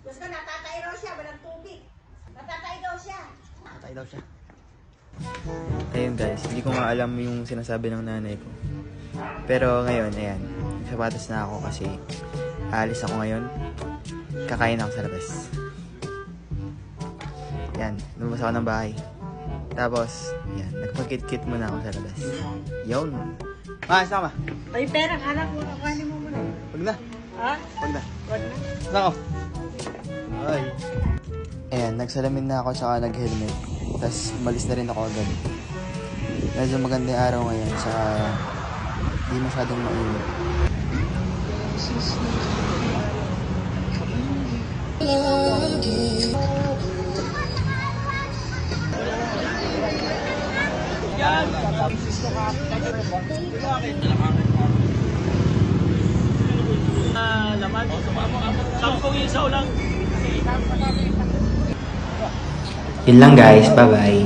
Diyos ko, natatay raw siya, walang tubig. Natatay daw siya. Natatay daw siya. Ayun guys, hindi ko nga alam yung sinasabi ng nanay ko. Pero ngayon, ayan, sapatos na ako kasi aalis ako ngayon. Kakain ako sa labas. Yan, lumabas ako ng bahay. Tapos, yan, nagpagkit-kit muna ako sa labas. Yun. Saan ka ba? Ay, pera, anak mo, kanin mo muna. Wag na. Ha? Wag na. Wag na. Saan ako? Ay. Ayan, nagsalamin na ako saka nag-helmet. Tapos, umalis na rin ako agad. Medyo maganda yung araw ngayon saka di masyadong mainit. Yan! Laman. Sampung isaw lang. Yun lang guys, bye-bye.